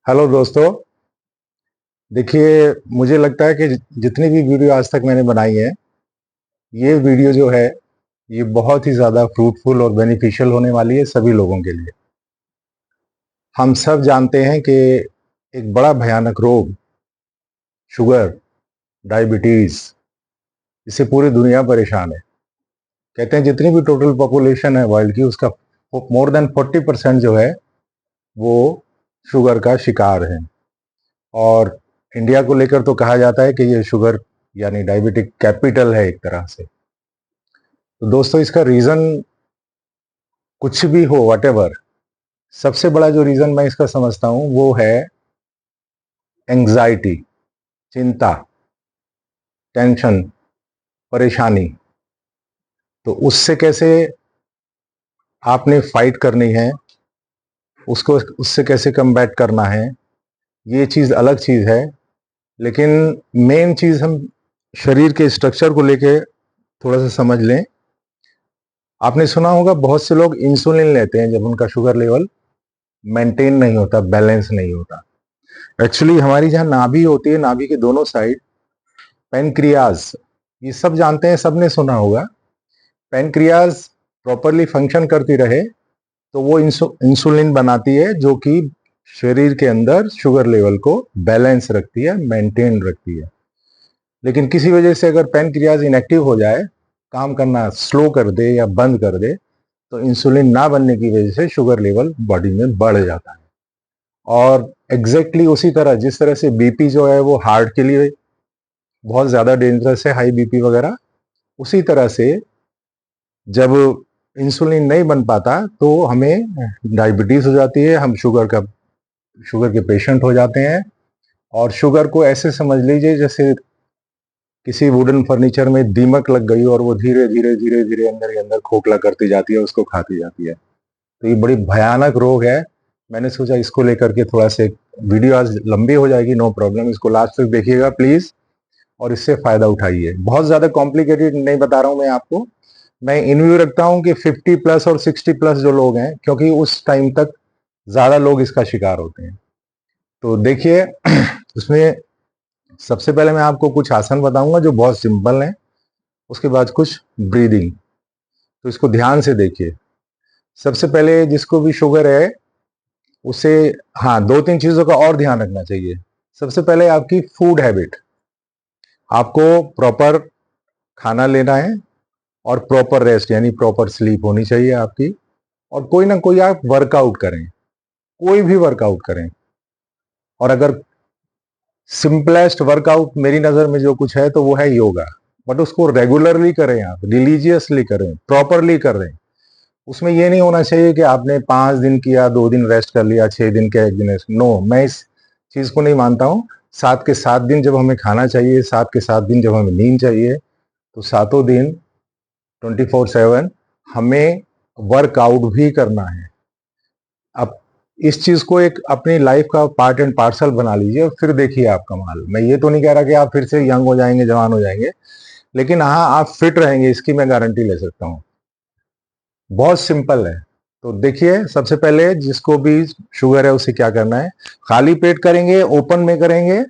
Hello दोस्तों। देखिए, मुझे लगता है कि जितनी भी वीडियो आज तक मैंने बनाई है, ये वीडियो जो है ये बहुत ही ज़्यादा फ्रूटफुल और बेनिफिशियल होने वाली है सभी लोगों के लिए। हम सब जानते हैं कि एक बड़ा भयानक रोग शुगर, डायबिटीज़, इससे पूरी दुनिया परेशान है। कहते हैं जितनी भी टोटल पॉपुलेशन है वर्ल्ड की, उसका मोर देन 40% जो है वो शुगर का शिकार है। और इंडिया को लेकर तो कहा जाता है कि ये शुगर यानी डायबिटिक कैपिटल है एक तरह से। तो दोस्तों, इसका रीज़न कुछ भी हो, व्हाटएवर, सबसे बड़ा जो रीज़न मैं इसका समझता हूँ वो है एंग्जाइटी, चिंता, टेंशन, परेशानी। तो उससे कैसे आपने फाइट करनी है, उसको उससे कैसे कम्बैट करना है, ये चीज़ अलग चीज़ है। लेकिन मेन चीज़ हम शरीर के स्ट्रक्चर को लेके थोड़ा सा समझ लें। आपने सुना होगा बहुत से लोग इंसुलिन लेते हैं जब उनका शुगर लेवल मेंटेन नहीं होता, बैलेंस नहीं होता। एक्चुअली हमारी जहाँ नाभि होती है, नाभि के दोनों साइड पेनक्रियाज, ये सब जानते हैं, सबने सुना होगा। पेनक्रियाज प्रॉपरली फंक्शन करती रहे तो वो इंसुलिन बनाती है, जो कि शरीर के अंदर शुगर लेवल को बैलेंस रखती है, मेंटेन रखती है। लेकिन किसी वजह से अगर पेनक्रियाज इनएक्टिव हो जाए, काम करना स्लो कर दे या बंद कर दे, तो इंसुलिन ना बनने की वजह से शुगर लेवल बॉडी में बढ़ जाता है। और एग्जैक्टली उसी तरह जिस तरह से बीपी जो है वो हार्ट के लिए बहुत ज़्यादा डेंजरस है, हाई बीपी वगैरह, उसी तरह से जब इंसुलिन नहीं बन पाता तो हमें डायबिटीज हो जाती है, हम शुगर के पेशेंट हो जाते हैं। और शुगर को ऐसे समझ लीजिए जैसे किसी वुडन फर्नीचर में दीमक लग गई और वो धीरे धीरे धीरे धीरे अंदर के अंदर खोखला करती जाती है, उसको खाती जाती है। तो ये बड़ी भयानक रोग है। मैंने सोचा इसको लेकर के थोड़ा से वीडियो, आज लंबी हो जाएगी, नो प्रॉब्लम, इसको लास्ट तक देखिएगा प्लीज और इससे फायदा उठाइए। बहुत ज्यादा कॉम्प्लिकेटेड नहीं बता रहा हूं मैं आपको। मैं इन व्यू रखता हूं कि 50 प्लस और 60 प्लस जो लोग हैं, क्योंकि उस टाइम तक ज्यादा लोग इसका शिकार होते हैं। तो देखिए, उसमें सबसे पहले मैं आपको कुछ आसन बताऊंगा जो बहुत सिंपल हैं, उसके बाद कुछ ब्रीदिंग। तो इसको ध्यान से देखिए। सबसे पहले जिसको भी शुगर है उसे, हाँ, दो तीन चीजों का और ध्यान रखना चाहिए। सबसे पहले आपकी फूड हैबिट, आपको प्रॉपर खाना लेना है और प्रॉपर रेस्ट यानी प्रॉपर स्लीप होनी चाहिए आपकी। और कोई ना कोई आप वर्कआउट करें, कोई भी वर्कआउट करें। और अगर सिंपलेस्ट वर्कआउट मेरी नजर में जो कुछ है तो वो है योगा। बट उसको रेगुलरली करें, आप रिलीजियसली करें, प्रॉपरली करें। उसमें ये नहीं होना चाहिए कि आपने 5 दिन किया, 2 दिन रेस्ट कर लिया, 6 दिन का 1 दिन रेस्ट। नो, मैं इस चीज को नहीं मानता हूँ। 7 के 7 दिन जब हमें खाना चाहिए, 7 के 7 दिन जब हमें नींद चाहिए, तो सातों दिन 24/7 हमें वर्कआउट भी करना है। अब इस चीज को एक अपनी लाइफ का पार्ट एंड पार्सल बना लीजिए और फिर देखिए आप कमाल। मैं ये तो नहीं कह रहा कि आप फिर से यंग हो जाएंगे, जवान हो जाएंगे, लेकिन हाँ, आप फिट रहेंगे, इसकी मैं गारंटी ले सकता हूँ। बहुत सिंपल है। तो देखिए, सबसे पहले जिसको भी शुगर है उसे क्या करना है, खाली पेट करेंगे, ओपन में करेंगे।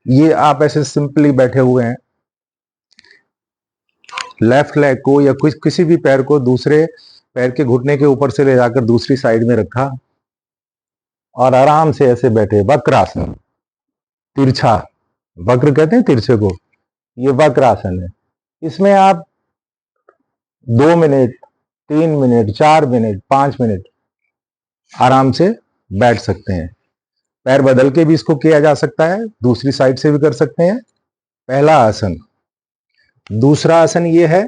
ये आप ऐसे सिंपली बैठे हुए हैं, लेफ्ट लेग को या कुछ किसी भी पैर को दूसरे पैर के घुटने के ऊपर से ले जाकर दूसरी साइड में रखा और आराम से ऐसे बैठे, वक्रासन, तिरछा, वक्र कहते हैं तिरछे को, ये वक्रासन है। इसमें आप 2 मिनट, 3 मिनट, 4 मिनट, 5 मिनट आराम से बैठ सकते हैं। पैर बदल के भी इसको किया जा सकता है, दूसरी साइड से भी कर सकते हैं। पहला आसन। दूसरा आसन ये है,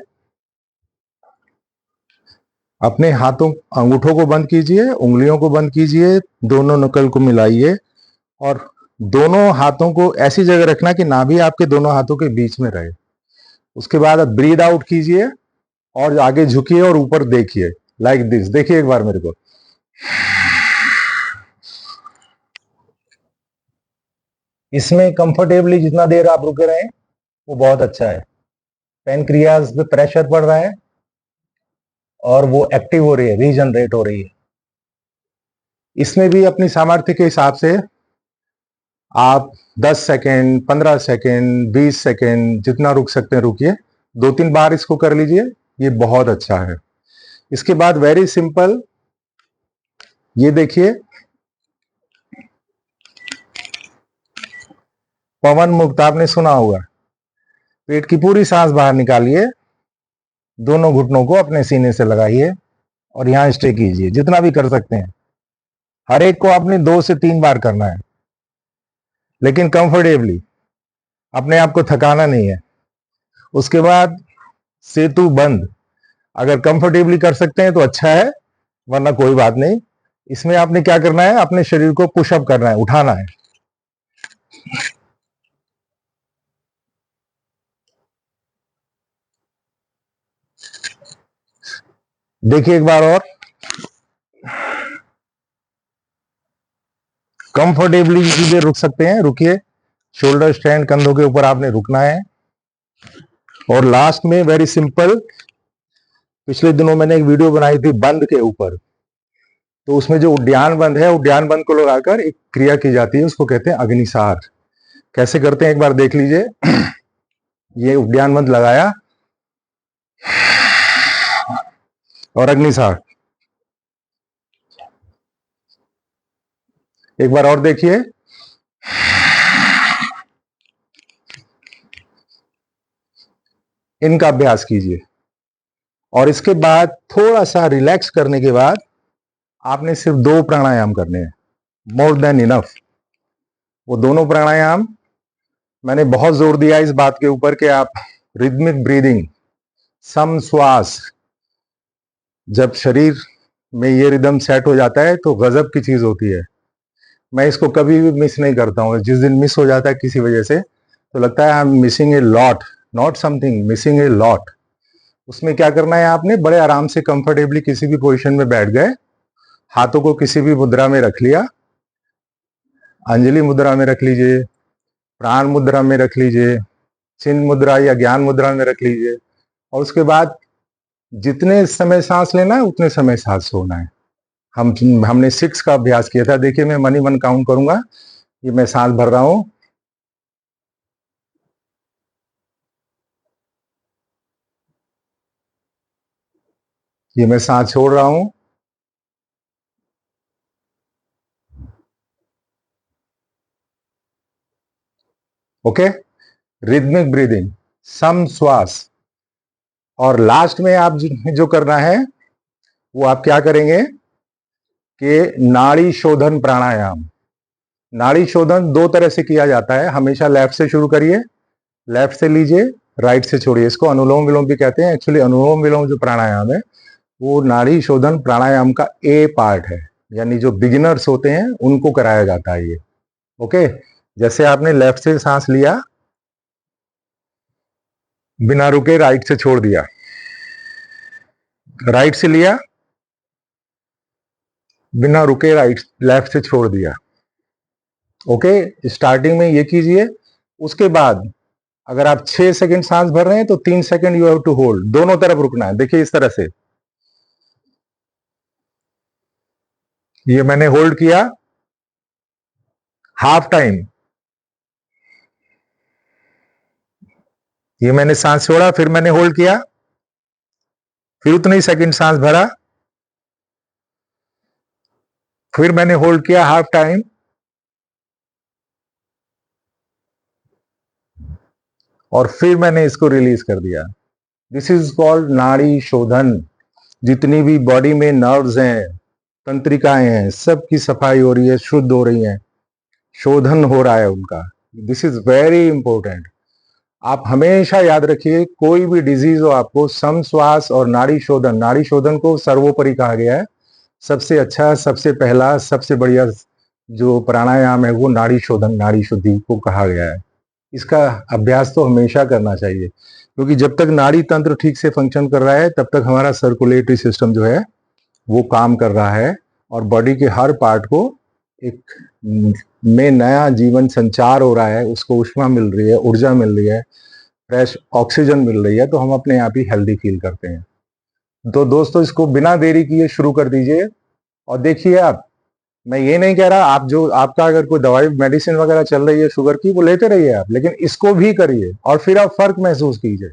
अपने हाथों, अंगूठों को बंद कीजिए, उंगलियों को बंद कीजिए, दोनों नकल को मिलाइए और दोनों हाथों को ऐसी जगह रखना कि नाभि आपके दोनों हाथों के बीच में रहे। उसके बाद आप ब्रीद आउट कीजिए और आगे झुकिए और ऊपर देखिए, लाइक दिस। देखिए एक बार मेरे को। इसमें कंफर्टेबली जितना देर आप रुके रहें वो बहुत अच्छा है। पेनक्रियाज पे प्रेशर पड़ रहा है और वो एक्टिव हो रही है, रीजनरेट हो रही है। इसमें भी अपनी सामर्थ्य के हिसाब से आप 10 सेकेंड, 15 सेकेंड, 20 सेकेंड जितना रुक सकते हैं रुकिए। 2-3 बार इसको कर लीजिए, ये बहुत अच्छा है। इसके बाद वेरी सिंपल, ये देखिए पवन मुक्त आपने सुना होगा। पेट की पूरी सांस बाहर निकालिए, दोनों घुटनों को अपने सीने से लगाइए और यहां स्टे कीजिए जितना भी कर सकते हैं। हर एक को आपने 2 से 3 बार करना है, लेकिन कंफर्टेबली, अपने आप को थकाना नहीं है। उसके बाद सेतु बंद, अगर कंफर्टेबली कर सकते हैं तो अच्छा है, वरना कोई बात नहीं। इसमें आपने क्या करना है, अपने शरीर को पुशअप करना है, उठाना है। देखिए एक बार और, कंफर्टेबली चीजें रुक सकते हैं, रुकिए। शोल्डर स्ट्रेंड, कंधों के ऊपर आपने रुकना है। और लास्ट में वेरी सिंपल, पिछले दिनों मैंने एक वीडियो बनाई थी बंद के ऊपर, तो उसमें जो उद्यान बंद है, उद्यान बंद को लगाकर एक क्रिया की जाती है, उसको कहते हैं अग्निसार। कैसे करते हैं एक बार देख लीजिए। ये उद्यान बंद लगाया और अग्निसार, एक बार और देखिए। इनका अभ्यास कीजिए और इसके बाद थोड़ा सा रिलैक्स करने के बाद आपने सिर्फ 2 प्राणायाम करने हैं, मोर देन इनफ। वो दोनों प्राणायाम मैंने बहुत जोर दिया इस बात के ऊपर कि आप रिदमिक ब्रीदिंग, सम श्वास, जब शरीर में ये रिदम सेट हो जाता है तो गजब की चीज होती है। मैं इसको कभी भी मिस नहीं करता हूँ। जिस दिन मिस हो जाता है किसी वजह से तो लगता है I am missing a lot, not something, missing a lot. उसमें क्या करना है, आपने बड़े आराम से कंफर्टेबली किसी भी पोजीशन में बैठ गए, हाथों को किसी भी मुद्रा में रख लिया, अंजलि मुद्रा में रख लीजिए, प्राण मुद्रा में रख लीजिए, चिन्ह मुद्रा या ज्ञान मुद्रा में रख लीजिए। और उसके बाद जितने समय सांस लेना है उतने समय सांस छोड़ना है। हमने 6 का अभ्यास किया था। देखिए मैं मन ही मन काउंट करूंगा, ये मैं सांस भर रहा हूं, ये मैं सांस छोड़ रहा हूं, ओके। रिदमिक ब्रीदिंग, सम श्वास। और लास्ट में आप जो करना है वो आप क्या करेंगे कि नाड़ी शोधन प्राणायाम। नाड़ी शोधन 2 तरह से किया जाता है, हमेशा लेफ्ट से शुरू करिए, लेफ्ट से लीजिए, राइट से छोड़िए। इसको अनुलोम विलोम भी कहते हैं। एक्चुअली अनुलोम विलोम जो प्राणायाम है वो नाड़ी शोधन प्राणायाम का ए पार्ट है, यानी जो बिगिनर्स होते हैं उनको कराया जाता है ये, ओके। जैसे आपने लेफ्ट से सांस लिया, बिना रुके राइट से छोड़ दिया, राइट से लिया, बिना रुके राइट लेफ्ट से छोड़ दिया, ओके। स्टार्टिंग में ये कीजिए। उसके बाद अगर आप 6 सेकंड सांस भर रहे हैं तो 3 second you have to hold, दोनों तरफ रुकना है। देखिए इस तरह से, ये मैंने होल्ड किया हाफ टाइम, ये मैंने सांस छोड़ा, फिर मैंने होल्ड किया, फिर उतने ही सेकंड सांस भरा, फिर मैंने होल्ड किया हाफ टाइम, और फिर मैंने इसको रिलीज कर दिया। दिस इज कॉल्ड नाड़ी शोधन। जितनी भी बॉडी में नर्व्स हैं, तंत्रिकाएं हैं, सबकी सफाई हो रही है, शुद्ध हो रही है, शोधन हो रहा है उनका। This is very important. आप हमेशा याद रखिए, कोई भी डिजीज हो आपको, सम श्वास और नाड़ी शोधन, नाड़ी शोधन को सर्वोपरि कहा गया है। सबसे अच्छा, सबसे पहला, सबसे बढ़िया जो प्राणायाम है वो नाड़ी शोधन, नाड़ी शुद्धि को कहा गया है। इसका अभ्यास तो हमेशा करना चाहिए, क्योंकि जब तक नाड़ी तंत्र ठीक से फंक्शन कर रहा है तब तक हमारा सर्कुलेटरी सिस्टम जो है वो काम कर रहा है और बॉडी के हर पार्ट को एक में नया जीवन संचार हो रहा है, उसको ऊष्मा मिल रही है, ऊर्जा मिल रही है, फ्रेश ऑक्सीजन मिल रही है, तो हम अपने आप ही हेल्दी फील करते हैं। तो दोस्तों इसको बिना देरी किए शुरू कर दीजिए और देखिए आप मैं ये नहीं कह रहा, आप जो आपका अगर कोई दवाई मेडिसिन वगैरह चल रही है शुगर की, वो लेते रहिए आप, लेकिन इसको भी करिए और फिर आप फर्क महसूस कीजिए।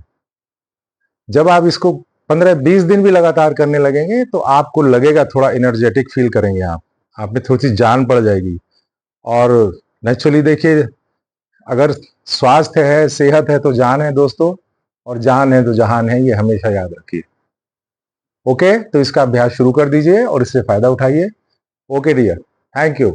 जब आप इसको 15-20 दिन भी लगातार करने लगेंगे तो आपको लगेगा, थोड़ा एनर्जेटिक फील करेंगे आप में थोड़ी सी जान पड़ जाएगी। और नेचुरली देखिए, अगर स्वास्थ्य है, सेहत है तो जान है दोस्तों, और जान है तो जहान है, ये हमेशा याद रखिए। ओके, तो इसका अभ्यास शुरू कर दीजिए और इससे फायदा उठाइए। Okay dear, thank you.